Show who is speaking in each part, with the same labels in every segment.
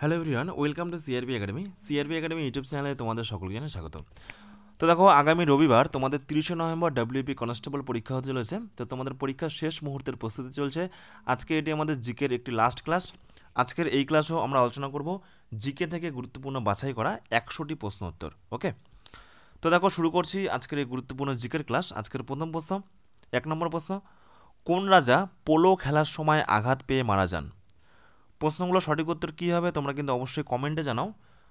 Speaker 1: Hello everyone, welcome to CRB academy. CRB academy YouTube চ্যানেলে তোমাদের সকলকে জানাই স্বাগত। তো দেখো, আগামী রবিবার তোমাদের 30শে নভেম্বর ডাব্লিউপি কনস্টেবল পরীক্ষা হতে চলেছে। তো তোমাদের পরীক্ষার শেষ মুহূর্তের প্রস্তুতি চলছে। আজকে এটি আমাদের জিকের একটি লাস্ট ক্লাস। আজকের এই ক্লাসও আমরা আলোচনা করব জিকে থেকে গুরুত্বপূর্ণ বাছাই করা 100টি প্রশ্ন উত্তর। ওকে, তো দেখো শুরু করছি আজকের এই গুরুত্বপূর্ণ জিকের ক্লাস। আজকের প্রথম প্রশ্ন, 1 নম্বর প্রশ্ন, কোন রাজা পোলো খেলার সময় আঘাত পেয়ে মারা যান? প্রশ্নগুলো সঠিক উত্তর কী হবে তোমরা কিন্তু অবশ্যই কমেন্টে জানাও।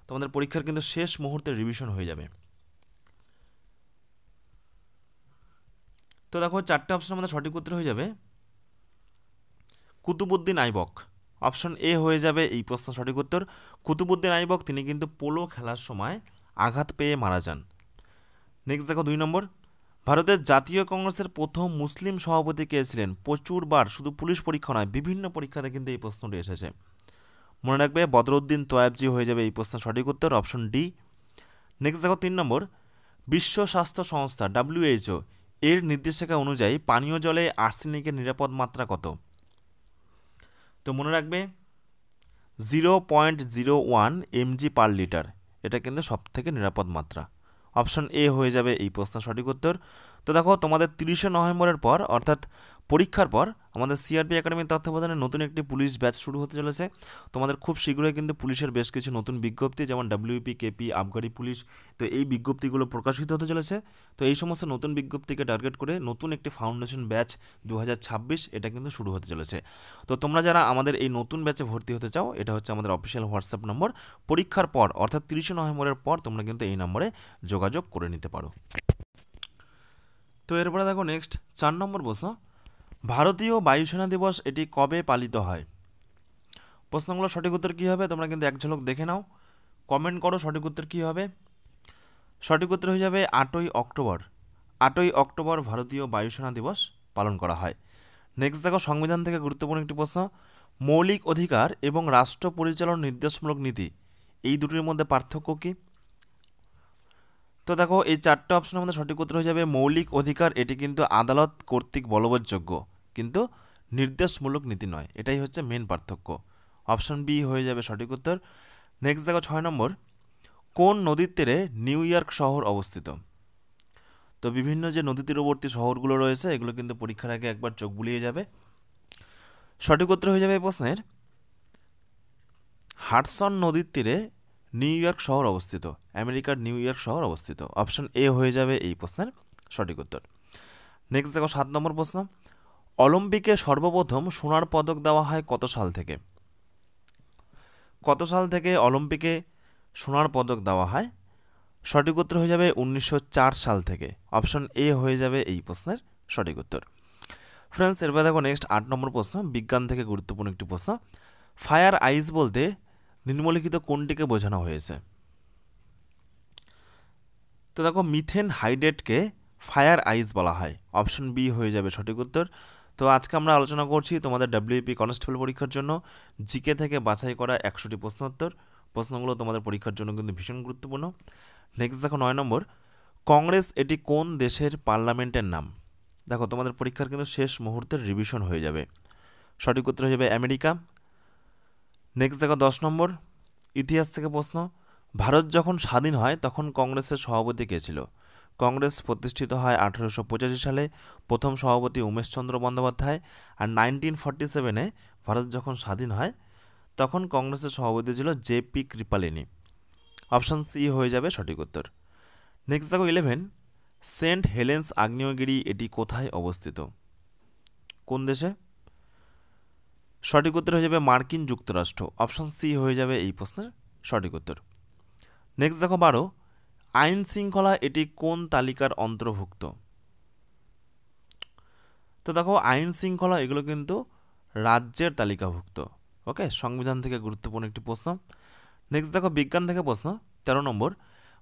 Speaker 1: তোমাদের পরীক্ষার কিন্তু শেষ মুহূর্তে রিভিশন হয়ে যাবে। তো দেখো, 4টে অপশন আমাদের সঠিক উত্তর হয়ে যাবে কুতুবুদ্দিন আইবক। অপশন এ হয়ে যাবে এই প্রশ্ন সঠিক উত্তর। কুতুবুদ্দিন আইবক তিনি কিন্তু পোলো খেলার সময় আঘাত পেয়ে মারা যান। নেক্সট দেখো 2 নম্বর, ভারতের জাতীয় কংগ্রেসের প্রথম মুসলিম সভাপতি কে ছিলেন? প্রচুরবার, শুধু পুলিশ পরীক্ষা নয়, বিভিন্ন পরীক্ষাতে কিন্তু এই প্রশ্নটি এসেছে। মনে রাখবে, বদরুদ্দিন তোয়াবজি হয়ে যাবে এই প্রশ্নের সঠিক উত্তর, অপশন ডি। নেক্সট দেখো 3 নম্বর, বিশ্ব স্বাস্থ্য সংস্থা WHO এর নির্দেশিকা অনুযায়ী পানীয় জলে আর্সেনিকের নিরাপদ মাত্রা কত? তো মনে রাখবে 0.01 mg/লিটার, এটা কিন্তু সব থেকে নিরাপদ মাত্রা। অপশন এ হয়ে যাবে এই প্রশ্নের সঠিক উত্তর। তো দেখো, তোমাদের 30শে নভেম্বরের পর অর্থাৎ পরীক্ষার পর আমাদের সিআরপি একাডেমির তত্ত্বাবধানে নতুন একটি পুলিশ ব্যাচ শুরু হতে চলেছে। তোমাদের খুব শীঘ্রই কিন্তু পুলিশের বেশ কিছু নতুন বিজ্ঞপ্তি, যেমন WP, KP, আবগারি পুলিশ, তো এই বিজ্ঞপ্তিগুলো প্রকাশিত হতে চলেছে। তো এই সমস্ত নতুন বিজ্ঞপ্তিকে টার্গেট করে নতুন একটি ফাউন্ডেশন ব্যাচ 2026 এটা কিন্তু শুরু হতে চলেছে। তো তোমরা যারা আমাদের এই নতুন ব্যাচে ভর্তি হতে চাও, এটা হচ্ছে আমাদের অফিসিয়াল হোয়াটসঅ্যাপ নম্বর। পরীক্ষার পর অর্থাৎ 30শে নভেম্বরের পর তোমরা কিন্তু এই নম্বরে যোগাযোগ করে নিতে পারো। তো এরপরে দেখো নেক্সট 4 নম্বর প্রশ্ন, ভারতীয় বায়ুসেনা দিবস এটি কবে পালিত হয়? প্রশ্নগুলো সঠিক উত্তর কী হবে তোমরা কিন্তু এক ঝলক দেখে নাও, কমেন্ট করো সঠিক উত্তর কী হবে। সঠিক উত্তর হয়ে যাবে 8ই অক্টোবর। 8ই অক্টোবর ভারতীয় বায়ুসেনা দিবস পালন করা হয়। নেক্সট দেখো, সংবিধান থেকে গুরুত্বপূর্ণ একটি প্রশ্ন, মৌলিক অধিকার এবং রাষ্ট্র পরিচালন নির্দেশমূলক নীতি এই দুটির মধ্যে পার্থক্য কী? তো দেখো, এই 4টে অপশন আমাদের সঠিক উত্তর হয়ে যাবে মৌলিক অধিকার এটি কিন্তু আদালত কর্তৃক বলবৎযোগ্য, কিন্তু নির্দেশমূলক নীতি নয়, এটাই হচ্ছে মেন পার্থক্য। অপশন বি হয়ে যাবে সঠিক উত্তর। নেক্সট দেখো 6 নম্বর, কোন নদীর তীরে নিউ ইয়র্ক শহর অবস্থিত? তো বিভিন্ন যে নদী তীরবর্তী শহরগুলো রয়েছে এগুলো কিন্তু পরীক্ষার আগে একবার চোখ বুলিয়ে যাবে। সঠিক উত্তর হয়ে যাবে এই প্রশ্নের হাডসন নদীর তীরে নিউ ইয়র্ক শহর অবস্থিত, আমেরিকার নিউ ইয়র্ক শহর অবস্থিত। অপশন এ হয়ে যাবে এই প্রশ্নের সঠিক উত্তর। নেক্সট দেখো 7 নম্বর প্রশ্ন, অলিম্পিকে সর্বপ্রথম সোনার পদক দেওয়া হয় কত সাল থেকে? কত সাল থেকে অলিম্পিকে সোনার পদক দেওয়া হয়? সঠিক উত্তর হয়ে যাবে 1904 সাল থেকে। অপশন এ হয়ে যাবে এই প্রশ্নের সঠিক উত্তর। ফ্রেন্ডস, এরপর দেখো নেক্সট 8 নম্বর প্রশ্ন, বিজ্ঞান থেকে গুরুত্বপূর্ণ একটি প্রশ্ন, ফায়ার আইস বলতে নিম্নলিখিত কোনটিকে বোঝানো হয়েছে? তো দেখো, মিথেন হাইড্রেটকে ফায়ার আইস বলা হয়। অপশন বি হয়ে যাবে সঠিক উত্তর। তো আজকে আমরা আলোচনা করছি তোমাদের WP কনস্টেবল পরীক্ষার জন্য জিকে থেকে বাছাই করা 100টি প্রশ্ন উত্তর। প্রশ্নগুলো তোমাদের পরীক্ষার জন্য কিন্তু ভীষণ গুরুত্বপূর্ণ। নেক্সট দেখো 9 নম্বর, কংগ্রেস এটি কোন দেশের পার্লামেন্টের নাম? দেখো, তোমাদের পরীক্ষার কিন্তু শেষ মুহূর্তের রিভিশন হয়ে যাবে। সঠিক উত্তর হয়ে যাবে আমেরিকা। নেক্সট দেখো 10 নম্বর, ইতিহাস থেকে প্রশ্ন, ভারত যখন স্বাধীন হয় তখন কংগ্রেসের সভাপতি কে ছিল? কংগ্রেস প্রতিষ্ঠিত হয় 1885 সালে, প্রথম সভাপতি উমেশচন্দ্র বন্দ্যোপাধ্যায়। আর 1947-এ ভারত যখন স্বাধীন হয় তখন কংগ্রেসের সভাপতি ছিল JP কৃপালিনী। অপশন সি হয়ে যাবে সঠিক উত্তর। নেক্সট দেখো 11, সেন্ট হেলেন্স আগ্নেয়গিরি এটি কোথায় অবস্থিত? কোন দেশে? সঠিক উত্তর হয়ে যাবে মার্কিন যুক্তরাষ্ট্র। অপশন সি হয়ে যাবে এই প্রশ্নের সঠিক উত্তর। নেক্সট দেখো 12, আইন শৃঙ্খলা এটি কোন তালিকার অন্তর্ভুক্ত? তো দেখো, আইন শৃঙ্খলা এগুলো কিন্তু রাজ্যের তালিকাভুক্ত। ওকে, সংবিধান থেকে গুরুত্বপূর্ণ একটি প্রশ্ন। নেক্সট দেখো বিজ্ঞান থেকে প্রশ্ন 13 নম্বর,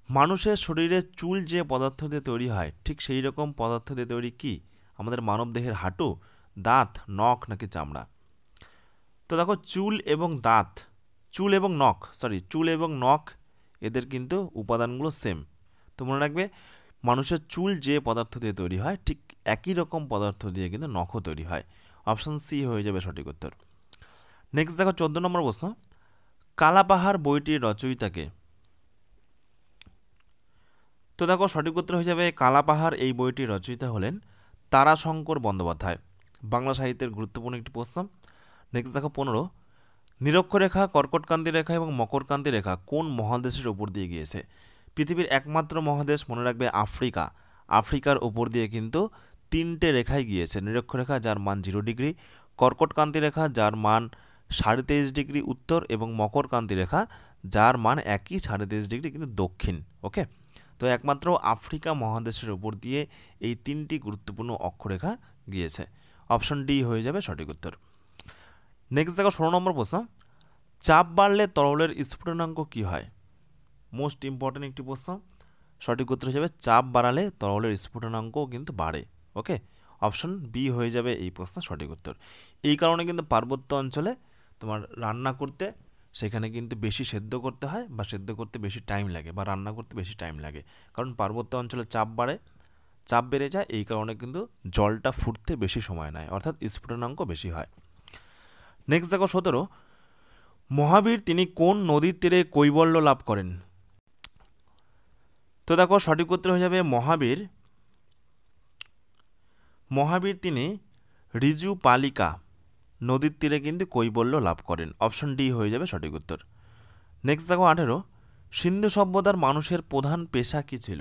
Speaker 1: মানুষের শরীরে চুল যে পদার্থ দিয়ে তৈরি হয় ঠিক সেই রকম পদার্থ দিয়ে তৈরি কি? আমাদের মানব দেহের হাঁটু, দাঁত, নখ নাকি চামড়া? তো দেখো, চুল এবং দাঁত, চুল এবং নখ এদের কিন্তু উপাদানগুলো সেম। তো মনে রাখবে, মানুষের চুল যে পদার্থ দিয়ে তৈরি হয় ঠিক একই রকম পদার্থ দিয়ে কিন্তু নখও তৈরি হয়। অপশন সি হয়ে যাবে সঠিক উত্তর। নেক্সট দেখো 14 নম্বর প্রশ্ন, কালাপাহাড় বইটির রচয়িতাকে? তো দেখো সঠিক উত্তর হয়ে যাবে কালাপাহাড় এই বইটির রচয়িতা হলেন তারাশঙ্কর বন্দ্যোপাধ্যায়। বাংলা সাহিত্যের গুরুত্বপূর্ণ একটি প্রশ্ন। নেক্সট দেখো 15, নিরক্ষরেখা, কর্কটক্রান্তি রেখা এবং মকরক্রান্তি রেখা কোন মহাদেশের ওপর দিয়ে গিয়েছে? পৃথিবীর একমাত্র মহাদেশ, মনে রাখবে, আফ্রিকা। আফ্রিকার ওপর দিয়ে কিন্তু 3টে রেখায় গিয়েছে। নিরক্ষরেখা যার মান 0 ডিগ্রি, কর্কটক্রান্তি রেখা যার মান 23.5 ডিগ্রি উত্তর এবং মকরক্রান্তি রেখা যার মান একই 23.5 ডিগ্রি কিন্তু দক্ষিণ। ওকে, তো একমাত্র আফ্রিকা মহাদেশের ওপর দিয়ে এই 3টি গুরুত্বপূর্ণ অক্ষরেখা গিয়েছে। অপশন ডি হয়ে যাবে সঠিক উত্তর। নেক্সট দেখো 16 নম্বর প্রশ্ন, চাপ বাড়লে তরলের স্ফুটনাঙ্ক কী হয়? মোস্ট ইম্পর্টেন্ট একটি প্রশ্ন। সঠিক উত্তর হিসেবে চাপ বাড়ালে তরলের স্ফুটনাঙ্কও কিন্তু বাড়ে। ওকে, অপশন বি হয়ে যাবে এই প্রশ্নের সঠিক উত্তর। এই কারণে কিন্তু পার্বত্য অঞ্চলে তোমার রান্না করতে সেখানে কিন্তু বেশি সেদ্ধ করতে হয় বা সেদ্ধ করতে বেশি টাইম লাগে বা রান্না করতে বেশি টাইম লাগে, কারণ পার্বত্য অঞ্চলে চাপ বেড়ে যায়, এই কারণে কিন্তু জলটা ফুটতে বেশি সময় নেয়, অর্থাৎ স্ফুটনাঙ্ক বেশি হয়। নেক্সট দেখো 17, মহাবীর তিনি কোন নদীর তীরে কৈবল্য লাভ করেন? তো দেখো সঠিক উত্তর হয়ে যাবে মহাবীর তিনি রিজু পালিকা নদীর তীরে কিন্তু কৈবল্য লাভ করেন। অপশন ডি হয়ে যাবে সঠিক উত্তর। নেক্সট দেখো 18, সিন্ধু সভ্যতার মানুষের প্রধান পেশা কী ছিল?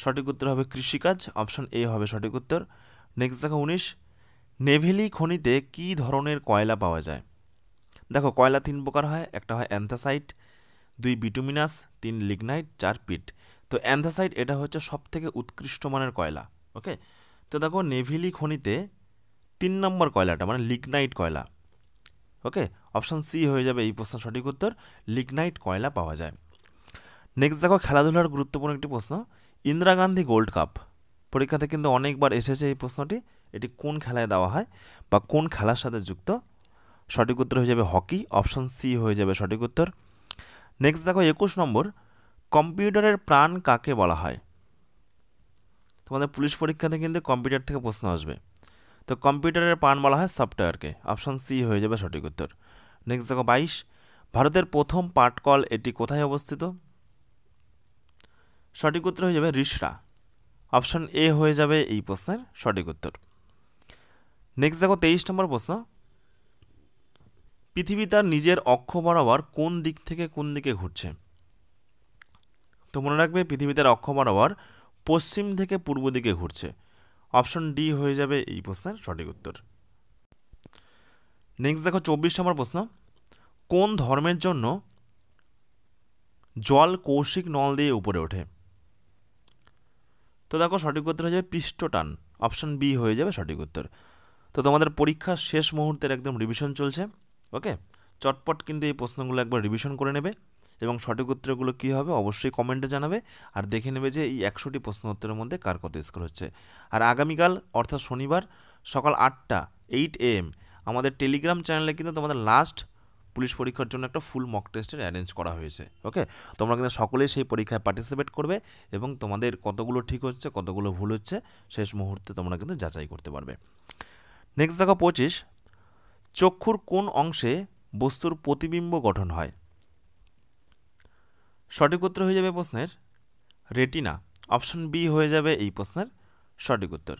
Speaker 1: সঠিক উত্তর হবে কৃষিকাজ। অপশন এ হবে সঠিক উত্তর। নেক্সট দেখো 19, নেভেলি খনিতে কী ধরনের কয়লা পাওয়া যায়? দেখো কয়লা 3 প্রকার হয়, একটা হয় অ্যান্থাসাইট, 2 বিটুমিনাস, 3 লিগনাইট, 4 পিট। তো অ্যান্থাসাইট এটা হচ্ছে সবথেকে উৎকৃষ্ট মানের কয়লা। ওকে, তো দেখো নেভেলি খনিতে 3 নম্বর কয়লাটা মানে লিগনাইট কয়লা। ওকে, অপশন সি হয়ে যাবে এই প্রশ্ন সঠিক উত্তর, লিগনাইট কয়লা পাওয়া যায়। নেক্সট দেখো খেলাধুলার গুরুত্বপূর্ণ একটি প্রশ্ন, ইন্দিরা গান্ধী গোল্ড কাপ পরীক্ষাতে কিন্তু অনেকবার এসেছে এই প্রশ্নটি, এটি কোন খেলায় দেওয়া হয় বা কোন খেলার সাথে যুক্ত? সঠিক উত্তর হয়ে যাবে হকি। অপশন সি হয়ে যাবে সঠিক উত্তর। নেক্সট দেখো 21 নম্বর, কম্পিউটারের প্রাণ কাকে বলা হয়? তোমাদের পুলিশ পরীক্ষাতে কিন্তু কম্পিউটার থেকে প্রশ্ন আসবে, তো কম্পিউটারের প্রাণ বলা হয় সফটওয়্যারকে। অপশন সি হয়ে যাবে সঠিক উত্তর। নেক্সট দেখো 22, ভারতের প্রথম পাটকল এটি কোথায় অবস্থিত? সঠিক উত্তর হয়ে যাবে রিষড়া। অপশন এ হয়ে যাবে এই প্রশ্নের সঠিক উত্তর। নেক্সট দেখো 23 নম্বর প্রশ্ন, পৃথিবী তার নিজের অক্ষ বরাবর কোন দিক থেকে কোন দিকে ঘুরছে? তো মনে রাখবে পৃথিবী তার অক্ষ বরাবর পশ্চিম থেকে পূর্ব দিকে ঘুরছে। অপশন ডি হয়ে যাবে এই প্রশ্নের সঠিক উত্তর। নেক্সট দেখো 24 নম্বর প্রশ্ন, কোন ধর্মের জন্য জল কৌশিক নল দিয়ে উপরে ওঠে? তো দেখো সঠিক উত্তর হয়ে যাবে পৃষ্ঠটান। অপশন বি হয়ে যাবে সঠিক উত্তর। তো তোমাদের পরীক্ষার শেষ মুহূর্তের একদম রিভিশন চলছে। ওকে, চটপট কিন্তু এই প্রশ্নগুলো একবার রিভিশন করে নেবে এবং সঠিক উত্তরগুলো কী হবে অবশ্যই কমেন্টে জানাবে, আর দেখে নেবে যে এই 100টি প্রশ্ন উত্তরের মধ্যে কার কত স্কোর হচ্ছে। আর আগামীকাল অর্থাৎ শনিবার সকাল 8টা 8 AM আমাদের টেলিগ্রাম চ্যানেলে কিন্তু তোমাদের লাস্ট পুলিশ পরীক্ষার জন্য একটা ফুল মক টেস্টের অ্যারেঞ্জ করা হয়েছে। ওকে, তোমরা কিন্তু সকলেই সেই পরীক্ষায় পার্টিসিপেট করবে এবং তোমাদের কতগুলো ঠিক হচ্ছে কতগুলো ভুল হচ্ছে শেষ মুহূর্তে তোমরা কিন্তু যাচাই করতে পারবে। নেক্সট দেখো 25, চক্ষুর কোন অংশে বস্তুর প্রতিবিম্ব গঠন হয়? সঠিক উত্তর হয়ে যাবে প্রশ্নের রেটিনা। অপশন বি হয়ে যাবে এই প্রশ্নের সঠিক উত্তর।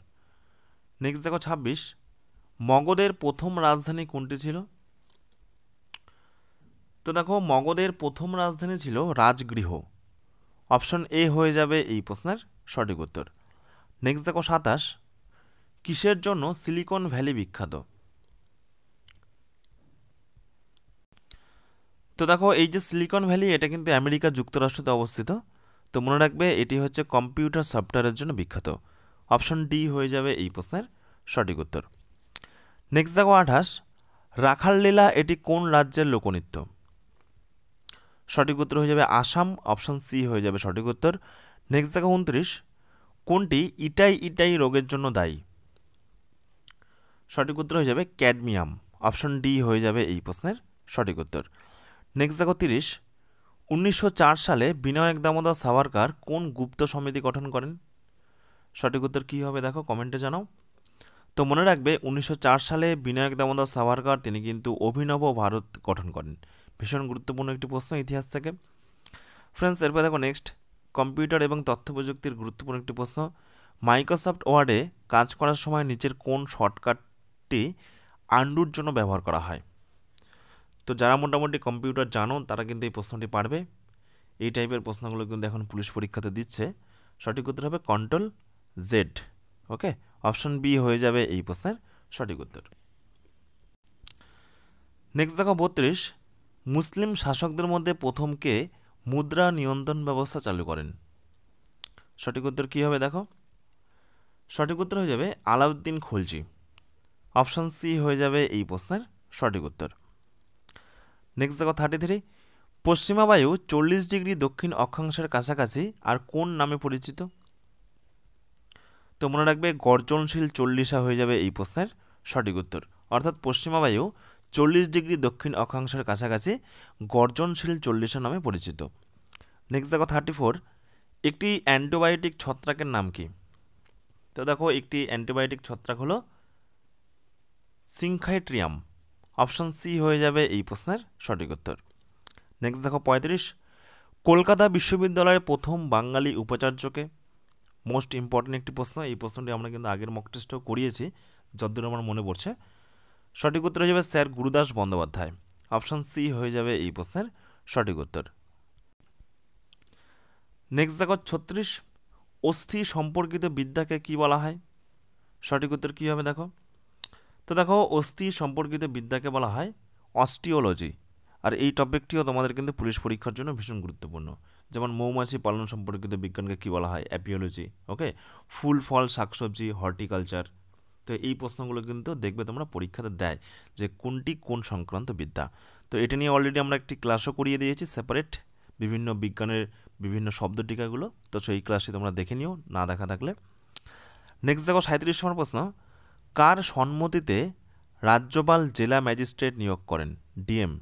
Speaker 1: নেক্সট দেখো 26, মগধের প্রথম রাজধানী কোনটি ছিল? তো দেখো মগধের প্রথম রাজধানী ছিল রাজগৃহ। অপশন এ হয়ে যাবে এই প্রশ্নের সঠিক উত্তর। নেক্সট দেখো 27, কিসের জন্য সিলিকন ভ্যালি বিখ্যাত? তো দেখো এই যে সিলিকন ভ্যালি এটা কিন্তু আমেরিকা যুক্তরাষ্ট্রতে অবস্থিত। তো মনে রাখবে এটি হচ্ছে কম্পিউটার সফটওয়্যারের জন্য বিখ্যাত। অপশন ডি হয়ে যাবে এই প্রশ্নের সঠিক উত্তর। নেক্সট দেখো 28, রাখাল লীলা এটি কোন রাজ্যের লোকনৃত্য? সঠিক উত্তর হয়ে যাবে আসাম। অপশন সি হয়ে যাবে সঠিক উত্তর। নেক্সট দেখো 29, কোনটি ইটাই ইটাই রোগের জন্য দায়ী? সঠিক উত্তর হয়ে যাবে ক্যাডমিয়াম। অপশন ডি হয়ে যাবে এই প্রশ্নের সঠিক উত্তর। নেক্সট দেখো 30, 1904 সালে বিনায়ক দামোদর সাভারকার কোন গুপ্ত সমিতি গঠন করেন? সঠিক উত্তর কী হবে দেখো কমেন্টে জানাও। তো মনে রাখবে 1904 সালে বিনায়ক দামোদর সাভারকর তিনি কিন্তু অভিনব ভারত গঠন করেন। ভীষণ গুরুত্বপূর্ণ একটি প্রশ্ন ইতিহাস থেকে। ফ্রেন্ডস, এরপর দেখো নেক্সট, কম্পিউটার এবং তথ্য প্রযুক্তির গুরুত্বপূর্ণ একটি প্রশ্ন। মাইক্রোসফট ওয়ার্ডে কাজ করার সময় নিচের কোন শর্টকাটটি আন্ডুর জন্য ব্যবহার করা হয়? তো যারা মোটামুটি কম্পিউটার জানো তারা কিন্তু এই প্রশ্নটি পারবে। এই টাইপের প্রশ্নগুলো কিন্তু এখন পুলিশ পরীক্ষাতে দিচ্ছে। সঠিক উত্তর হবে কন্ট্রোল জেড। ওকে, অপশন বি হয়ে যাবে এই প্রশ্নের সঠিক উত্তর। নেক্সট দেখো 32, মুসলিম শাসকদের মধ্যে প্রথম কে মুদ্রা নিয়ন্ত্রণ ব্যবস্থা চালু করেন? সঠিক উত্তর কী হবে দেখো, সঠিক উত্তর হয়ে যাবে আলাউদ্দিন খলজি। অপশন সি হয়ে যাবে এই প্রশ্নের সঠিক উত্তর। নেক্সট দেখো 33, পশ্চিমা বায়ু 40 ডিগ্রি দক্ষিণ অক্ষাংশের কাছাকাছি আর কোন নামে পরিচিত? তো মনে রাখবে গর্জনশীল চল্লিশা হয়ে যাবে এই প্রশ্নের সঠিক উত্তর। অর্থাৎ পশ্চিমা বায়ু 40 ডিগ্রি দক্ষিণ অক্ষাংশের কাছাকাছি গর্জনশীল চল্লিশা নামে পরিচিত। নেক্সট দেখো 34, একটি অ্যান্টিবায়োটিক ছত্রাকের নাম কি? তো দেখো একটি অ্যান্টিবায়োটিক ছত্রাক হলো সিনখাইট্রিয়াম। অপশন সি হয়ে যাবে এই প্রশ্নের সঠিক উত্তর। নেক্সট দেখো 35, কলকাতা বিশ্ববিদ্যালয়ের প্রথম বাঙালি উপাচার্যকে? মোস্ট ইম্পর্টেন্ট একটি প্রশ্ন। এই প্রশ্নটি আমরা কিন্তু আগের মক টেস্টেও করিয়েছি যতদূর আমার মনে পড়ছে। সঠিক উত্তর হয়ে যাবে sir Gurudas Bandyopadhyay. Option C হয়ে যাবে এই প্রশ্নের সঠিক উত্তর। নেক্সট দেখো 36, অস্থি সম্পর্কিত বিদ্যাকে কি বলা হয়? সঠিক উত্তর কী হবে দেখো, তো দেখো অস্থি সম্পর্কিত বিদ্যাকে বলা হয় অস্টিওলজি। আর এই টপিকটিও তোমাদের কিন্তু পুলিশ পরীক্ষার জন্য ভীষণ গুরুত্বপূর্ণ। যেমন মৌমাছি পালন সম্পর্কিত বিজ্ঞানকে কী বলা হয়? অ্যাপিওলজি। ওকে, ফুল ফল শাকসবজি হর্টিকালচার। তো এই প্রশ্নগুলো কিন্তু দেখবে তোমরা পরীক্ষাতে দেয় যে কোনটি কোন সংক্রান্ত বিদ্যা। তো এটা নিয়ে অলরেডি আমরা একটি ক্লাসও করিয়ে দিয়েছি সেপারেট, বিভিন্ন বিজ্ঞানের বিভিন্ন শব্দ টিকাগুলো। তো সেই ক্লাসটি তোমরা দেখে নিও না দেখা থাকলে। নেক্সট দেখো 37 নম্বর প্রশ্ন, কার সম্মতিতে রাজ্যপাল জেলা ম্যাজিস্ট্রেট নিয়োগ করেন? ডিএম।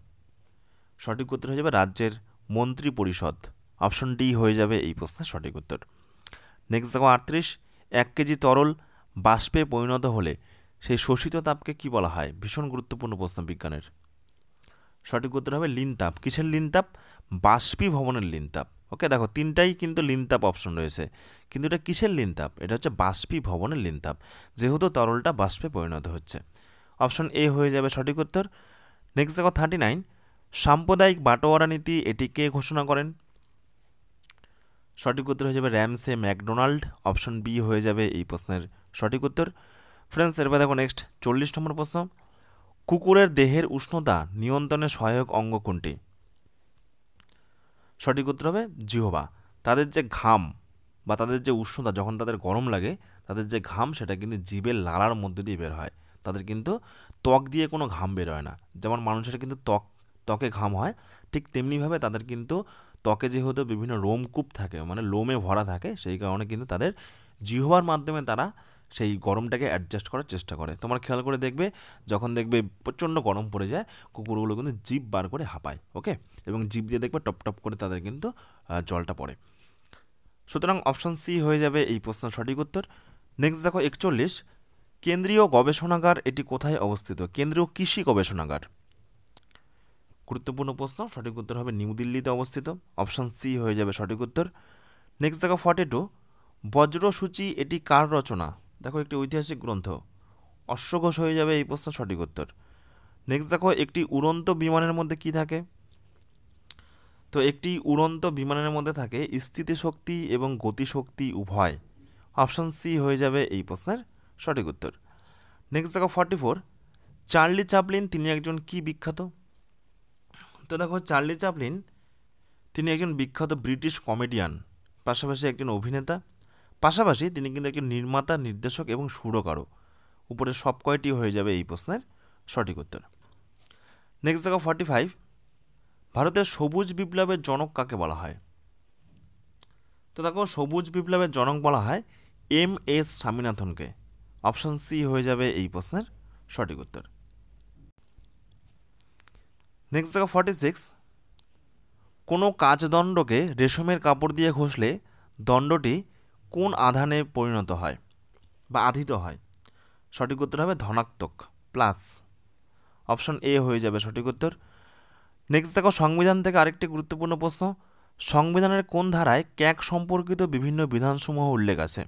Speaker 1: সঠিক উত্তর হয়ে যাবে রাজ্যের মন্ত্রী পরিষদ। অপশন ডি হয়ে যাবে এই প্রশ্নের সঠিক উত্তর। নেক্সট দেখো 38, 1 কেজি তরল বাষ্পে পরিণত হলে সেই শোষিত তাপকে কি বলা হয়? ভীষণ গুরুত্বপূর্ণ প্রশ্ন বিজ্ঞানের। সঠিক উত্তর হবে লিন তাপ। কিসের লিন তাপ? বাষ্পীভবনের লিন তাপ। ওকে, দেখো তিনটাই কিন্তু লিন তাপ অপশন রয়েছে, কিন্তু এটা কিসের লিন তাপ? এটা হচ্ছে বাষ্পীভবনের লিন তাপ, যেহেতু তরলটা বাষ্পে পরিণত হচ্ছে। অপশন এ হয়ে যাবে সঠিক উত্তর। নেক্সট দেখো 39, সাম্প্রদায়িক বাটোয়ারা নীতি এটি কে ঘোষণা করেন? সঠিক উত্তর হয়ে যাবে র্যামসে ম্যাকডোনাল্ড। অপশন বি হয়ে যাবে এই প্রশ্নের সঠিক উত্তর। ফ্রেন্ডস, এরপর দেখো নেক্সট 40 নম্বর প্রশ্ন, কুকুরের দেহের উষ্ণতা নিয়ন্ত্রণে সহায়ক অঙ্গ কোনটি? সঠিক উত্তর হবে জিহ্বা। তাদের যে ঘাম বা তাদের যে উষ্ণতা, যখন তাদের গরম লাগে তাদের যে ঘাম সেটা কিন্তু জিভের লালার মধ্যে দিয়ে বের হয়। তাদের কিন্তু ত্বক দিয়ে কোনো ঘাম বের হয় না। যেমন মানুষের কিন্তু ত্বকে ঘাম হয়, ঠিক তেমনিভাবে তাদের কিন্তু ত্বকে যেহেতু বিভিন্ন রোমকূপ থাকে, মানে লোমে ভরা থাকে, সেই কারণে কিন্তু তাদের জিহ্বার মাধ্যমে তারা সেই গরমটাকে অ্যাডজাস্ট করার চেষ্টা করে। তোমরা খেয়াল করে দেখবে, যখন দেখবে প্রচণ্ড গরম পড়ে যায় কুকুরগুলো কিন্তু জিভ বার করে হাঁপায়। ওকে, এবং জিভ দিয়ে দেখবে টপ টপ করে তাদের কিন্তু জলটা পড়ে। সুতরাং অপশন সি হয়ে যাবে এই প্রশ্নের সঠিক উত্তর। নেক্সট দেখো 41, কেন্দ্রীয় গবেষণাগার এটি কোথায় অবস্থিত? কেন্দ্রীয় কৃষি গবেষণাগার। গুরুত্বপূর্ণ প্রশ্ন, সঠিক উত্তর হবে নিউ দিল্লিতে অবস্থিত। অপশন সি হয়ে যাবে সঠিক উত্তর। নেক্সট দেখো 42, বজ্রসূচি এটি কার রচনা? দেখো একটি ঐতিহাসিক গ্রন্থ। অশ্বঘোষ হয়ে যাবে এই প্রশ্নের সঠিক উত্তর। নেক্সট দেখো, একটি উড়ন্ত বিমানের মধ্যে কি থাকে? তো একটি উড়ন্ত বিমানের মধ্যে থাকে স্থিতিশক্তি এবং গতিশক্তি উভয়। অপশন সি হয়ে যাবে এই প্রশ্নের সঠিক উত্তর। নেক্সট দেখো 44, চার্লি চ্যাপলিন তিনি একজন কি বিখ্যাত? তো দেখো চার্লি চ্যাপলিন তিনি একজন বিখ্যাত ব্রিটিশ কমেডিয়ান, পাশাপাশি একজন অভিনেতা, পাশাপাশি তিনি কিন্তু একজন নির্মাতা, নির্দেশক এবং সুরকারও। উপরে সব কয়টি হয়ে যাবে এই প্রশ্নের সঠিক উত্তর। নেক্সট দেখো 45, ভারতের সবুজ বিপ্লবের জনক কাকে বলা হয়? তো দেখো সবুজ বিপ্লবের জনক বলা হয় এম.এস. স্বামীনাথনকে। অপশন সি হয়ে যাবে এই প্রশ্নের সঠিক উত্তর। নেক্সট দেখো 46, কোনো কাজদণ্ডকে রেশমের কাপড় দিয়ে ঘষলে দণ্ডটি কোন আধানে পরিণত হয় বা আধিত হয়? সঠিক উত্তর হবে ধনাত্মক, প্লাস। অপশন এ হয়ে যাবে সঠিক উত্তর। নেক্সট দেখো সংবিধান থেকে আরেকটি গুরুত্বপূর্ণ প্রশ্ন, সংবিধানের কোন ধারায় ক্যাগ সম্পর্কিত বিভিন্ন বিধানসমূহ উল্লেখ আছে?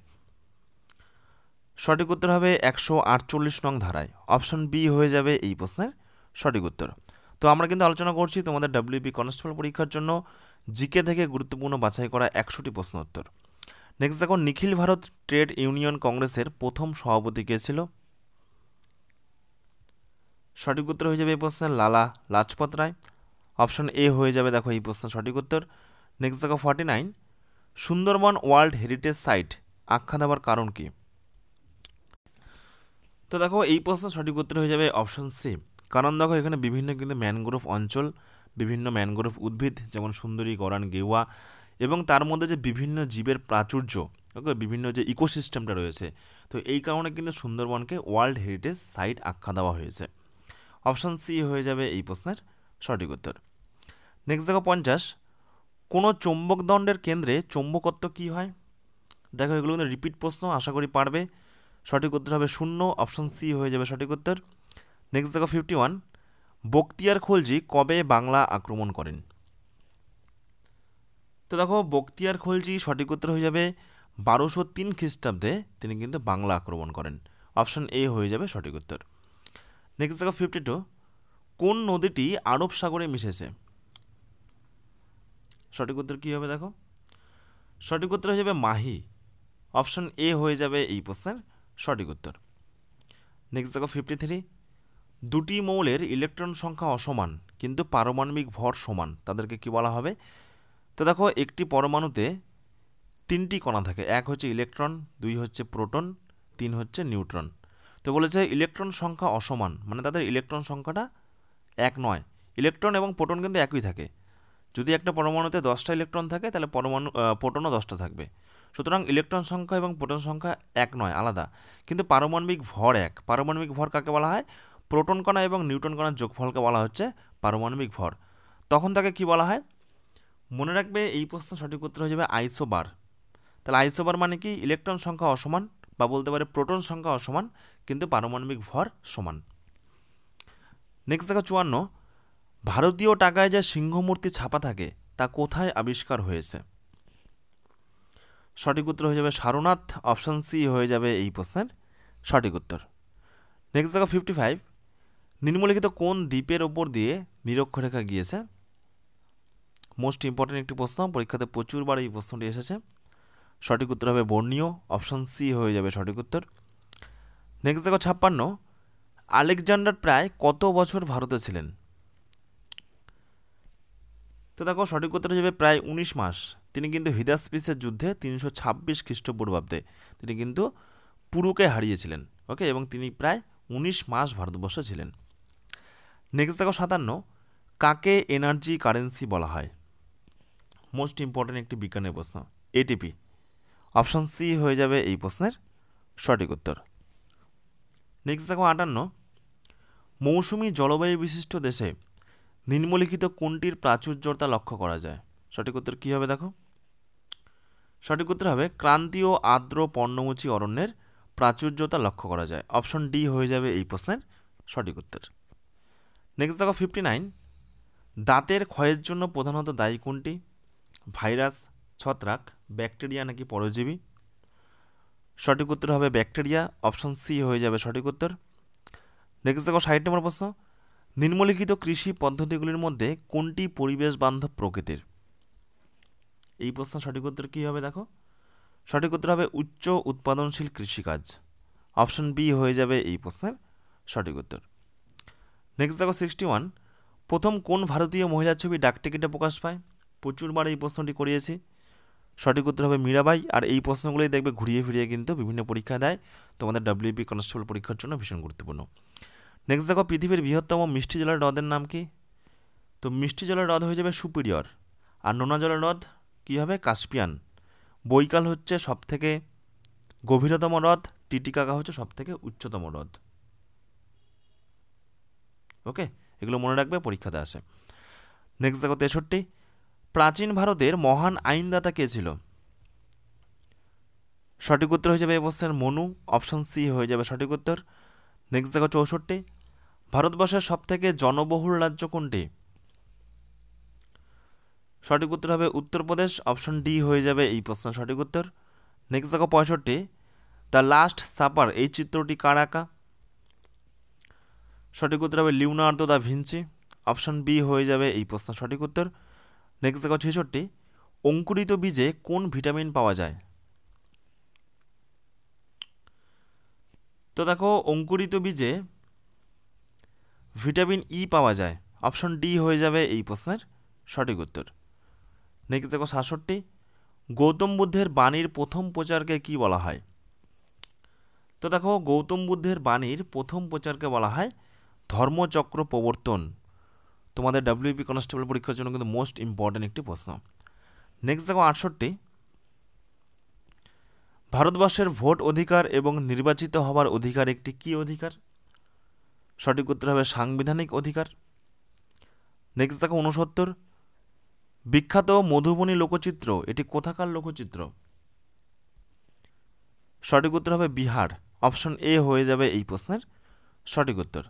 Speaker 1: সঠিক উত্তর হবে 148 নং ধারায়। অপশন বি হয়ে যাবে এই প্রশ্নের সঠিক উত্তর। তো আমরা কিন্তু আলোচনা করছি তোমাদের ডাব্লিউবি কনস্টেবল পরীক্ষার জন্য জিকে থেকে গুরুত্বপূর্ণ বাছাই করা 100টি প্রশ্ন উত্তর। নেক্সট দেখো নিখিল ভারত ট্রেড ইউনিয়ন কংগ্রেসের প্রথম সভাপতি কে ছিল? সঠিক উত্তর হয়ে যাবে এই প্রশ্নের লালা লাজপত রায়। অপশন এ হয়ে যাবে দেখো এই প্রশ্নের সঠিক উত্তর। নেক্সট দেখো 49, সুন্দরবন ওয়ার্ল্ড হেরিটেজ সাইট আখ্যা দেওয়ার কারণ কি? তো দেখো এই প্রশ্নের সঠিক উত্তর হয়ে যাবে অপশন সি। কারণ দেখো এখানে বিভিন্ন কিন্তু ম্যানগ্রোভ অঞ্চল, বিভিন্ন ম্যানগ্রোভ উদ্ভিদ যেমন সুন্দরী, গরান, গেওয়া এবং তার মধ্যে যে বিভিন্ন জীবের প্রাচুর্য, ওকে, বিভিন্ন যে ইকোসিস্টেমটা রয়েছে, তো এই কারণে কিন্তু সুন্দরবনকে ওয়ার্ল্ড হেরিটেজ সাইট আখ্যা দেওয়া হয়েছে। অপশন সি হয়ে যাবে এই প্রশ্নের সঠিক উত্তর। নেক্সট দেখো 50, কোনো চৌম্বক দণ্ডের কেন্দ্রে চৌম্বকত্ব কি হয়? দেখো এগুলো কিন্তু রিপিট প্রশ্ন, আশা করি পারবে। সঠিক উত্তর হবে 0, অপশন সি হয়ে যাবে সঠিক উত্তর। নেক্সট দেখো 51, বখতিয়ার খলজি কবে বাংলা আক্রমণ করেন? তো দেখো বখতিয়ার খলজি সঠিক উত্তর হয়ে যাবে 1203 খ্রিস্টাব্দে তিনি কিন্তু বাংলা আক্রমণ করেন। অপশন এ হয়ে যাবে সঠিক উত্তর। নেক্সট দেখো 52, কোন নদীটি আরব সাগরে মিশেছে? সঠিক উত্তর কী হবে দেখো? সঠিক উত্তর হয়ে যাবে মাহি। অপশন এ হয়ে যাবে এই প্রশ্নের সঠিক উত্তর। নেক্সট দেখো 53, দুটি মৌলের ইলেকট্রন সংখ্যা অসমান কিন্তু পারমাণবিক ভর সমান, তাদেরকে কি বলা হবে? তো দেখো একটি পরমাণুতে 3টি কণা থাকে, 1 হচ্ছে ইলেকট্রন, 2 হচ্ছে প্রোটন, 3 হচ্ছে নিউট্রন। তো বলেছে ইলেকট্রন সংখ্যা অসমান মানে তাদের ইলেকট্রন সংখ্যাটা এক নয়। ইলেকট্রন এবং প্রোটন কিন্তু একই থাকে। যদি একটা পরমাণুতে 10টা ইলেকট্রন থাকে তাহলে প্রোটনও 10টা থাকবে। সুতরাং ইলেকট্রন সংখ্যা এবং প্রোটন সংখ্যা এক নয়, আলাদা, কিন্তু পারমাণবিক ভর এক। পারমাণবিক ভর কাকে বলা হয়? প্রোটন কণা এবং নিউট্রন কণার যোগফলকে বলা হচ্ছে পারমাণবিক ভর। তখন তাকে কি বলা হয়? মনে রাখবে এই প্রশ্ন সঠিক উত্তর হয়ে যাবে আইসোবার। তাহলে আইসোবার মানে কি? ইলেকট্রন সংখ্যা অসমান বা বলতে পারে প্রোটন সংখ্যা অসমান কিন্তু পারমাণবিক ভর সমান। নেক্সট দেখো 54, ভারতীয় টাকায় যে সিংহমূর্তি ছাপা থাকে তা কোথায় আবিষ্কার হয়েছে? সঠিক উত্তর হয়ে যাবে সারনাথ। অপশন সি হয়ে যাবে এই প্রশ্নের সঠিক উত্তর। নেক্সট দেখো 55, নিম্নলিখিত কোন দ্বীপের ওপর দিয়ে নিরক্ষরেখা গিয়েছে? মোস্ট ইম্পর্টেন্ট একটি প্রশ্ন, পরীক্ষাতে প্রচুরবার এই প্রশ্নটি এসেছে। সঠিক উত্তর হবে বর্নিও। অপশন সি হয়ে যাবে সঠিক উত্তর। নেক্সট দেখো 56, আলেকজান্ডার প্রায় কত বছর ভারতে ছিলেন? তো দেখো সঠিক উত্তর হয়ে যাবে প্রায় 19 মাস। তিনি কিন্তু হিদাসপিসের যুদ্ধে 326 খ্রিস্টপূর্বাব্দে তিনি কিন্তু পুরুকে হারিয়েছিলেন, ওকে, এবং তিনি প্রায় 19 মাস ভারতবর্ষে ছিলেন। নেক্সট দেখো 57, কাকে এনার্জি কারেন্সি বলা হয়? মোস্ট ইম্পর্টেন্ট একটি বিজ্ঞানের প্রশ্ন, এটিপি। অপশন সি হয়ে যাবে এই প্রশ্নের সঠিক উত্তর। নেক্সট দেখো 58, মৌসুমী জলবায়ু বিশিষ্ট দেশে নিম্নলিখিত কোনটির প্রাচুর্যতা লক্ষ্য করা যায়? সঠিক উত্তর কী হবে দেখো? সঠিক উত্তর হবে ক্রান্তীয় আর্দ্র পর্ণমোচী অরণ্যের প্রাচুর্যতা লক্ষ্য করা যায়। অপশন ডি হয়ে যাবে এই প্রশ্নের সঠিক উত্তর। নেক্সট দেখো 59, দাঁতের ক্ষয়ের জন্য প্রধানত দায়ী কোনটি? ভাইরাস, ছত্রাক, ব্যাকটেরিয়া নাকি পরজীবী? সঠিক উত্তর হবে ব্যাকটেরিয়া। অপশন সি হয়ে যাবে সঠিক উত্তর। নেক্সট দেখো 60 নম্বর প্রশ্ন, নিম্নলিখিত কৃষি পদ্ধতিগুলির মধ্যে কোনটি পরিবেশ বান্ধব প্রকৃতির? এই প্রশ্নের সঠিক উত্তর কী হবে দেখো? সঠিক উত্তর হবে উচ্চ উৎপাদনশীল কৃষিকাজ। অপশন বি হয়ে যাবে এই প্রশ্নের সঠিক উত্তর। নেক্সট দেখো 61, প্রথম কোন ভারতীয় মহিলার ছবি ডাকটিকিটে প্রকাশ পায়? প্রচুরবার এই প্রশ্নটি করিয়েছি। সঠিক উত্তর হবে মীরাবাই। আর এই প্রশ্নগুলোই দেখবে ঘুরিয়ে ফিরিয়ে কিন্তু বিভিন্ন পরীক্ষা দেয়, তোমাদের ডাব্লিউবি কনস্টেবল পরীক্ষার জন্য ভীষণ গুরুত্বপূর্ণ। নেক্সট দেখো পৃথিবীর বৃহত্তম মিষ্টি জলের হ্রদের নাম কি? তো মিষ্টি জলের হ্রদ হয়ে যাবে সুপিরিয়র, আর নোনা জলের হ্রদ কী হবে? কাস্পিয়ান। বৈকাল হচ্ছে সবথেকে গভীরতম হ্রদ, টিটিকাকা হচ্ছে সবথেকে উচ্চতম হ্রদ। ওকে, এগুলো মনে রাখবে, পরীক্ষাতে আসে। নেক্সট দেখো 63, প্রাচীন ভারতের মহান আইনদাতা কে ছিল? সঠিক উত্তর হয়ে যাবে এই প্রশ্নের মনু। অপশন সি হয়ে যাবে সঠিক উত্তর। নেক্সট দেখো 64, ভারতবর্ষের সবথেকে জনবহুল রাজ্য কোনটি? সঠিক উত্তর হবে উত্তরপ্রদেশ, অপশন ডি হয়ে যাবে এই প্রশ্নের সঠিক উত্তর। নেক্সট দেখো 65, দ্য লাস্ট সাপার এই চিত্রটি কার আঁকা? সঠিক উত্তর হবে Leonardo da Vinci, option B হয়ে যাবে এই প্রশ্নের সঠিক উত্তর। নেক্সট দেখো 66, অঙ্কুরিত বীজে কোন ভিটামিন পাওয়া যায়? তো দেখো অঙ্কুরিত বীজে ভিটামিন ই পাওয়া যায়, অপশন ডি হয়ে যাবে এই প্রশ্নের সঠিক উত্তর। নেক্সট দেখো 67, গৌতম বুদ্ধের বাণীর প্রথম প্রচারকে কি বলা হয়? তো দেখো গৌতম বুদ্ধের বাণীর প্রথম প্রচারকে বলা হয় ধর্মচক্র প্রবর্তন। তোমাদের ডাব্লিউপি কনস্টেবল পরীক্ষার জন্য কিন্তু মোস্ট ইম্পর্টেন্ট একটি প্রশ্ন। নেক্সট দেখো 68, ভারতবর্ষের ভোট অধিকার এবং নির্বাচিত হবার অধিকার একটি কি অধিকার? সঠিক উত্তর হবে সাংবিধানিক অধিকার। নেক্সট দেখো 69, বিখ্যাত মধুবনী লোকচিত্র এটি কোথাকার লোকচিত্র? সঠিক উত্তর হবে বিহার, অপশন এ হয়ে যাবে এই প্রশ্নের সঠিক উত্তর।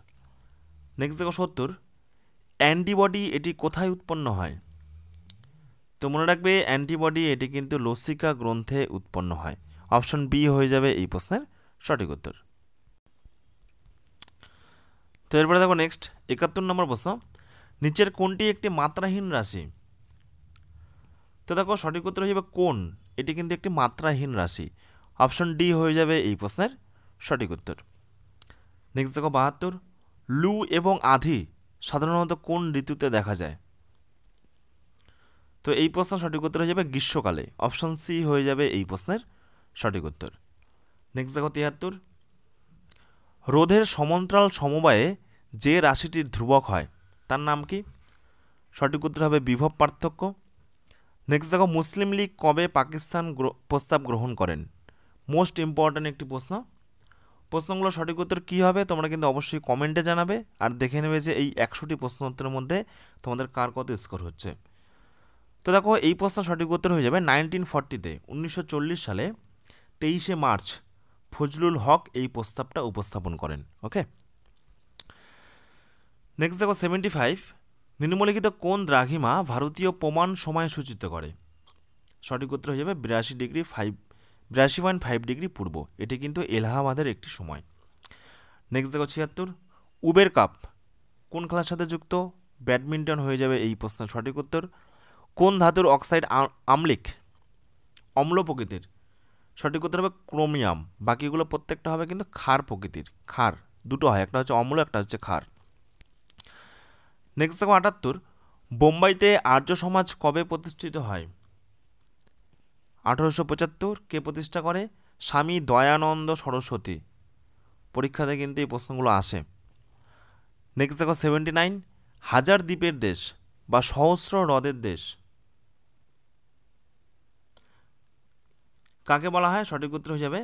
Speaker 1: নেক্সট দেখো 70, অ্যান্টিবডি এটি কোথায় উৎপন্ন হয়? তো মনে রাখবে অ্যান্টিবডি এটি কিন্তু লসিকা গ্রন্থে উৎপন্ন হয়, অপশন বি হয়ে যাবে এই প্রশ্নের সঠিক উত্তর। তো এরপরে দেখো নেক্সট 71 নম্বর প্রশ্ন, নিচের কোনটি একটি মাত্রাহীন রাশি? তো দেখো সঠিক উত্তর হয়ে যাবে কোন, এটি কিন্তু একটি মাত্রাহীন রাশি, অপশন ডি হয়ে যাবে এই প্রশ্নের সঠিক উত্তর। নেক্সট দেখো 72, লু এবং আধি সাধারণত কোন ঋতুতে দেখা যায়? তো এই প্রশ্নের সঠিক উত্তর হয়ে যাবে গ্রীষ্মকালে, অপশন সি হয়ে যাবে এই প্রশ্নের সঠিক উত্তর। নেক্সট দেখো 73, রোধের সমান্তরাল সমবায়ে যে রাশিটির ধ্রুবক হয় তার নাম কি? সঠিক উত্তর হবে বিভব পার্থক্য। নেক্সট দেখো মুসলিম লীগ কবে পাকিস্তান প্রস্তাব গ্রহণ করেন? মোস্ট ইম্পর্ট্যান্ট একটি প্রশ্ন। প্রশ্নগুলো সঠিক উত্তর কী হবে তোমরা কিন্তু অবশ্যই কমেন্টে জানাবে, আর দেখে নেবে যে এই 100টি প্রশ্ন উত্তরের মধ্যে তোমাদের কার কত স্কোর হচ্ছে। তো দেখো এই প্রশ্ন সঠিক উত্তর হয়ে যাবে 1940-তে 1940 সালে 23শে মার্চ ফজলুল হক এই প্রস্তাবটা উপস্থাপন করেন। ওকে, নেক্সট দেখো 75, নিম্নলিখিত কোন দ্রাঘিমা ভারতীয় প্রমাণ সময় সূচিত করে? সঠিক উত্তর হয়ে যাবে 82.5 ডিগ্রি পূর্ব, এটি কিন্তু এলাহাবাদের একটি সময়। নেক্সট দেখো 76, উবের কাপ কোন খেলার সাথে যুক্ত? ব্যাডমিন্টন হয়ে যাবে এই প্রশ্নের সঠিক উত্তর। কোন ধাতুর অক্সাইড আম্লিক অম্ল প্রকৃতির? সঠিক উত্তর হবে ক্রোমিয়াম, বাকিগুলো প্রত্যেকটা হবে কিন্তু ক্ষার প্রকৃতির, ক্ষার দুটো হয়, একটা হচ্ছে অম্ল একটা হচ্ছে ক্ষার। নেক্সট দেখো 78, বোম্বাইতে আর্য সমাজ কবে প্রতিষ্ঠিত হয়? 1875, কে প্রতিষ্ঠা করে? স্বামী দয়ানন্দ সরস্বতী। পরীক্ষাতে কিন্তু এই প্রশ্নগুলো আসে। নেক্সট দেখো 79, হাজার দ্বীপের দেশ বা সহস্র হ্রদের দেশ কাকে বলা হয়? সঠিক উত্তর হয়ে যাবে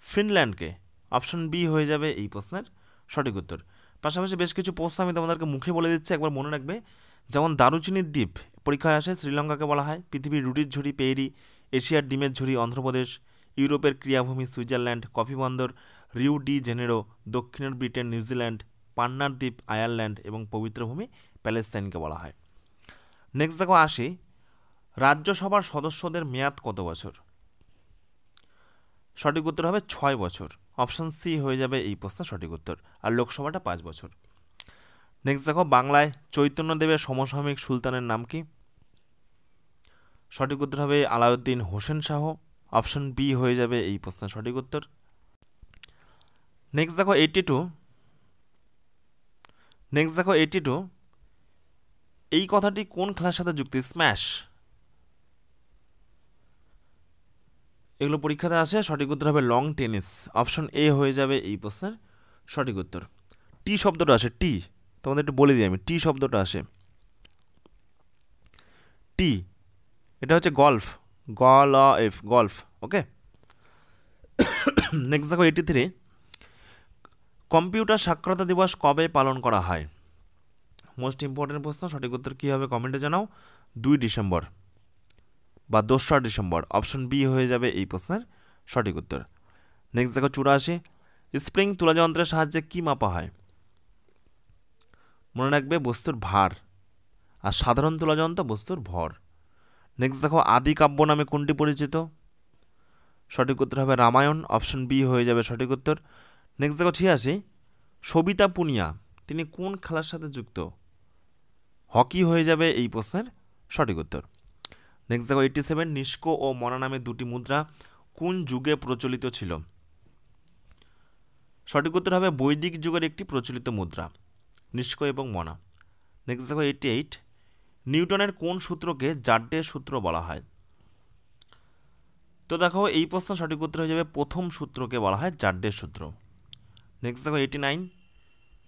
Speaker 1: ফিনল্যান্ডকে, অপশন বি হয়ে যাবে এই প্রশ্নের সঠিক উত্তর। পাশাপাশি বেশ কিছু প্রশ্ন আমি তোমাদেরকে মুখে বলে দিচ্ছি, একবার মনে রাখবে। যেমন দারুচিনির দ্বীপ পরীক্ষায় আসে, শ্রীলঙ্কাকে বলা হয়। পৃথিবীর রুটির ঝুড়ি পেরি, এশিয়ার ডিমের ঝুড়ি অন্ধ্রপ্রদেশ, ইউরোপের ক্রীড়াভূমি সুইজারল্যান্ড, কফি বন্দর রিউ ডি জেনেরো, দক্ষিণের ব্রিটেন নিউজিল্যান্ড, পান্নার দ্বীপ আয়ারল্যান্ড এবং পবিত্র ভূমি প্যালেস্তাইনকে বলা হয়। নেক্সট দেখো আসি, রাজ্যসভার সদস্যদের মেয়াদ কত বছর? সঠিক উত্তর হবে 6 বছর, অপশন সি হয়ে যাবে এই প্রশ্নের সঠিক উত্তর। আর লোকসভাটা 5 বছর। নেক্সট দেখো বাংলায় চৈতন্যদেবের সমসাময়িক সুলতানের নাম কি? সঠিক উত্তর হবে আলাউদ্দিন হোসেন শাহ, অপশন বি হয়ে যাবে এই প্রশ্নের সঠিক উত্তর। নেক্সট দেখো 82, এই কথাটি কোন খেলার সাথে যুক্ত? স্ম্যাশ, এগুলো পরীক্ষাতে আসে। সঠিক উত্তর হবে লং টেনিস, অপশন এ হয়ে যাবে এই প্রশ্নের সঠিক উত্তর। টি শব্দটা আসে, টি তোমাদের একটু বলে দিই আমি, টি শব্দটা আসে টি, এটা হচ্ছে গলফ, গলফ। ওকে, নেক্সট দেখো 83, কম্পিউটার সাক্ষরতা দিবস কবে পালন করা হয়? মোস্ট ইম্পর্টেন্ট প্রশ্ন, সঠিক উত্তর কী হবে কমেন্টে জানাও। 2 ডিসেম্বর বা 2রা ডিসেম্বর, অপশন বি হয়ে যাবে এই প্রশ্নের সঠিক উত্তর। নেক্সট দেখো 84, স্প্রিং তুলা যন্ত্রের সাহায্যে কি মাপা হয়? মনে রাখবে বস্তুর ভার, আর সাধারণ তুলা যন্ত্র বস্তুর ভর। নেক্সট দেখো আদি কাব্য নামে কোনটি পরিচিত? সঠিক উত্তর হবে রামায়ণ, অপশন বি হয়ে যাবে সঠিক উত্তর। নেক্সট দেখো 86, সবিতা পুনিয়া তিনি কোন খেলার সাথে যুক্ত? হকি হয়ে যাবে এই প্রশ্নের সঠিক উত্তর। নেক্সট দেখো 87, নিষ্কো ও মনা নামে দুটি মুদ্রা কোন যুগে প্রচলিত ছিল? সঠিক উত্তর হবে বৈদিক যুগের একটি প্রচলিত মুদ্রা, নিষ্কো এবং মনা। নেক্সট দেখো 88, নিউটনের কোন সূত্রকে জাড্ডের সূত্র বলা হয়? তো দেখো এই প্রশ্ন সঠিক উত্তর হয়ে যাবে প্রথম সূত্রকে বলা হয় জাড্ডের সূত্র। নেক্সট দেখো 89,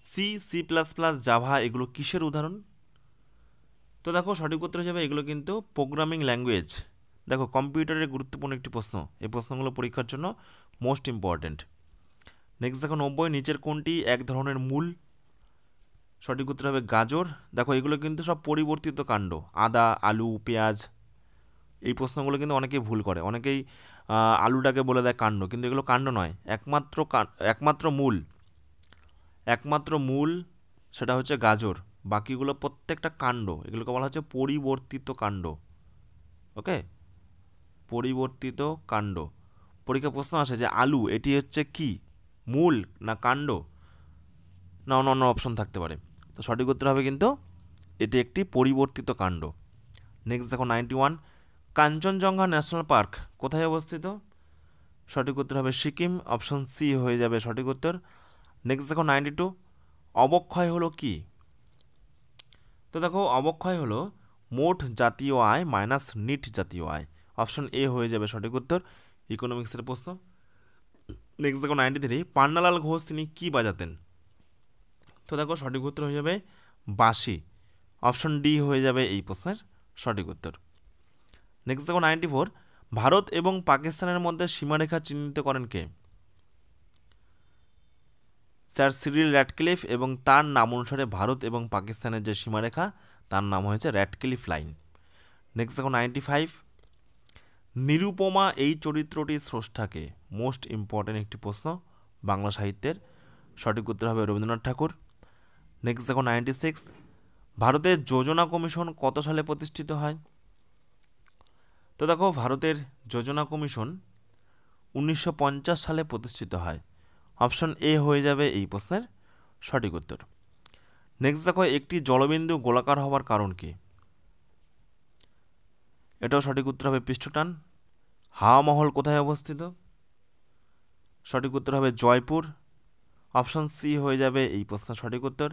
Speaker 1: C, C plus plus, Java এগুলো কিসের উদাহরণ? তো দেখো সঠিক উত্তর হয়ে যাবে এগুলো কিন্তু প্রোগ্রামিং ল্যাঙ্গুয়েজ। দেখো কম্পিউটারের গুরুত্বপূর্ণ একটি প্রশ্ন, এই প্রশ্নগুলো পরীক্ষার জন্য মোস্ট ইম্পর্ট্যান্ট। নেক্সট দেখো 90, নিচের কোনটি এক ধরনের মূল? সঠিক উত্তর হবে গাজর। দেখো এগুলো কিন্তু সব পরিবর্তিত কাণ্ড, আদা, আলু, পেঁয়াজ, এই প্রশ্নগুলো কিন্তু অনেকেই ভুল করে, অনেকেই আলুটাকে বলে দেয় কাণ্ড, কিন্তু এগুলো কাণ্ড নয়, একমাত্র মূল সেটা হচ্ছে গাজর, বাকিগুলো প্রত্যেকটা কাণ্ড, এগুলোকে বলা হচ্ছে পরিবর্তিত কাণ্ড। ওকে, পরিবর্তিত কাণ্ড। পরীক্ষা প্রশ্ন আসে যে আলু এটি হচ্ছে কি, মূল না কাণ্ড, না অন্য অন্য অপশন থাকতে পারে। তো সঠিক উত্তর হবে কিন্তু এটি একটি পরিবর্তিত কাণ্ড। নেক্সট দেখো 91, কাঞ্চনজঙ্ঘা ন্যাশনাল পার্ক কোথায় অবস্থিত? সঠিক উত্তর হবে সিকিম, অপশন সি হয়ে যাবে সঠিক উত্তর। নেক্সট দেখো 92, অবক্ষয় হলো কি? তো দেখো অবক্ষয় হলো মোট জাতীয় আয় মাইনাস নিট জাতীয় আয়, অপশন এ হয়ে যাবে সঠিক উত্তর, ইকোনমিক্সের প্রশ্ন। নেক্সট দেখো 93, পান্নালাল ঘোষ তিনি কি বাজাতেন? তো দেখো সঠিক উত্তর হয়ে যাবে বাঁশি, অপশন ডি হয়ে যাবে এই প্রশ্নের সঠিক উত্তর। নেক্সট দেখো 94, ভারত এবং পাকিস্তানের মধ্যে সীমারেখা চিহ্নিত করেন কে? স্যার সিরিল র্যাডক্লিফ, এবং তার নাম অনুসারে ভারত এবং পাকিস্তানের যে সীমারেখা তার নাম হয়েছে র্যাডক্লিফ লাইন। নেক্সট দেখো 95, নিরুপমা এই চরিত্রটির স্রষ্টাকে? মোস্ট ইম্পর্ট্যান্ট একটি প্রশ্ন বাংলা সাহিত্যের, সঠিক উত্তর হবে রবীন্দ্রনাথ ঠাকুর। নেক্সট দেখো 96, ভারতের যোজনা কমিশন কত সালে প্রতিষ্ঠিত হয়? তো দেখো ভারতের যোজনা কমিশন 1950 সালে প্রতিষ্ঠিত হয়, অপশন এ হয়ে যাবে এই প্রশ্নের সঠিক উত্তর। নেক্সট দেখো একটি জলবিন্দু গোলাকার হওয়ার কারণ কি? এটাও সঠিক উত্তর হবে পৃষ্ঠটান। হাওয়া মহল কোথায় অবস্থিত? সঠিক উত্তর হবে জয়পুর, অপশন সি হয়ে যাবে এই প্রশ্নের সঠিক উত্তর।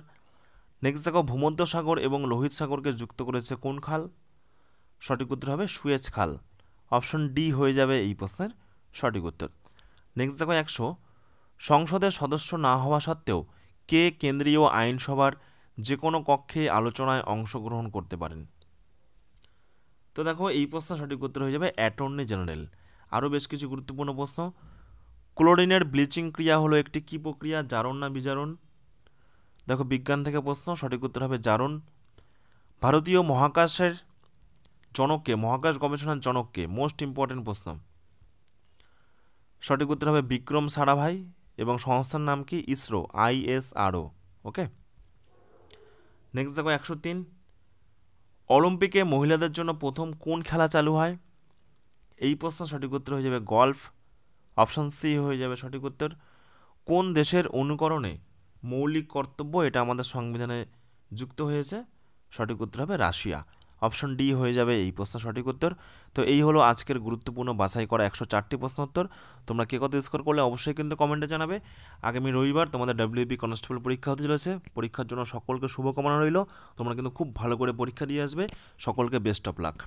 Speaker 1: নেক্সট দেখো ভূমধ্যসাগর এবং লোহিত সাগরকে যুক্ত করেছে কোন খাল? সঠিক উত্তর হবে সুয়েজ খাল, অপশন ডি হয়ে যাবে এই প্রশ্নের সঠিক উত্তর। নেক্সট দেখো 100, সংসদের সদস্য না হওয়া সত্ত্বেও কে কেন্দ্রীয় আইনসভার যে কোনো কক্ষে আলোচনায় অংশগ্রহণ করতে পারেন? তো দেখো এই প্রশ্নের সঠিক উত্তর হয়ে যাবে অ্যাটর্নি জেনারেল। আরও বেশ কিছু গুরুত্বপূর্ণ প্রশ্ন, ক্লোরিনের ব্লিচিং ক্রিয়া হলো একটি কী প্রক্রিয়া, জারণ না বিজারণ? দেখো বিজ্ঞান থেকে প্রশ্ন, সঠিক উত্তর হবে জারণ। ভারতীয় মহাকাশের জনককে, মহাকাশ গবেষণার জনককে? মোস্ট ইম্পর্টেন্ট প্রশ্ন, সঠিক উত্তর হবে বিক্রম সারাভাই, এবং সংস্থার নাম কি? ইসরো, ISRO। ওকে, নেক্সট দেখো 103, অলিম্পিকে মহিলাদের জন্য প্রথম কোন খেলা চালু হয়? এই প্রশ্ন সঠিক উত্তর হয়ে যাবে গলফ, অপশন সি হয়ে যাবে সঠিক উত্তর। কোন দেশের অনুকরণে মৌলিক কর্তব্য এটা আমাদের সংবিধানে যুক্ত হয়েছে? সঠিক উত্তর হবে রাশিয়া, অপশন ডি হয়ে যাবে এই প্রশ্ন সঠিক উত্তর। তো এই হলো আজকের গুরুত্বপূর্ণ বাছাই করা 104টি প্রশ্ন উত্তর। তোমরা কে কত স্কোর করলে অবশ্যই কিন্তু কমেন্টে জানাবে। আগামী রবিবার তোমাদের WB কনস্টেবল পরীক্ষা হতে চলেছে, পরীক্ষার জন্য সকলকে শুভকামনা রইল। তোমরা কিন্তু খুব ভালো করে পরীক্ষা দিয়ে আসবে, সকলকে বেস্ট অফ লাক।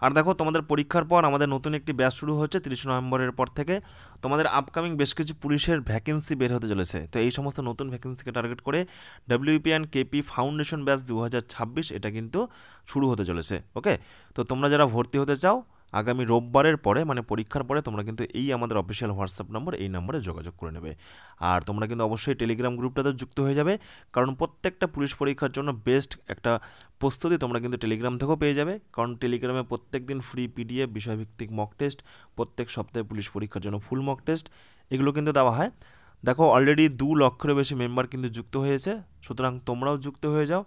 Speaker 1: আর দেখো তোমাদের পরীক্ষার পর আমাদের নতুন একটি ব্যাচ শুরু হচ্ছে 30 নভেম্বরের পর থেকে। তোমাদের আপকামিং বেশ কিছু পুলিশের ভ্যাকেন্সি বের হতে চলেছে, তো এই সমস্ত নতুন ভ্যাকেন্সিকে টার্গেট করে WP and KP foundation batch 2026 এটা কিন্তু শুরু হতে চলেছে। ওকে, তো তোমরা যারা ভর্তি হতে চাও আগামী রোববারের পরে মানে পরীক্ষার পরে তোমরা কিন্তু এই আমাদের অফিসিয়াল হোয়াটসঅ্যাপ নম্বর, এই নম্বরে যোগাযোগ করে নেবে। আর তোমরা কিন্তু অবশ্যই টেলিগ্রাম গ্রুপটাতে যুক্ত হয়ে যাবে, কারণ প্রত্যেকটা পুলিশ পরীক্ষার জন্য বেস্ট একটা প্রস্তুতি তোমরা কিন্তু টেলিগ্রাম থেকেও পেয়ে যাবে, কারণ টেলিগ্রামে প্রত্যেক দিন ফ্রি PDF বিষয়ভিত্তিক মক টেস্ট, প্রত্যেক সপ্তাহে পুলিশ পরীক্ষার জন্য ফুল মক টেস্ট এগুলো কিন্তু দেওয়া হয়। দেখো অলরেডি 2 লক্ষেরও বেশি মেম্বার কিন্তু যুক্ত হয়েছে, সুতরাং তোমরাও যুক্ত হয়ে যাও।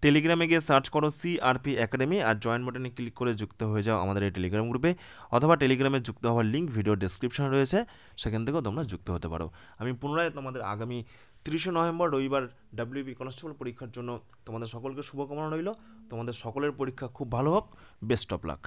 Speaker 1: টেলিগ্রামে গিয়ে সার্চ করো সিআরপি একাডেমি আর জয়েন বাটনে ক্লিক করে যুক্ত হয়ে যাও আমাদের এই টেলিগ্রাম গ্রুপে, অথবা টেলিগ্রামে যুক্ত হওয়ার লিঙ্ক ভিডিও ডেসক্রিপশনে রয়েছে, সেখান থেকেও তোমরা যুক্ত হতে পারো। আমি পুনরায় তোমাদের আগামী 30শে নভেম্বর রবিবার ডাব্লিউবি কনস্টেবল পরীক্ষার জন্য তোমাদের সকলকে শুভকামনা রইল। তোমাদের সকলের পরীক্ষা খুব ভালো হোক। Best of luck.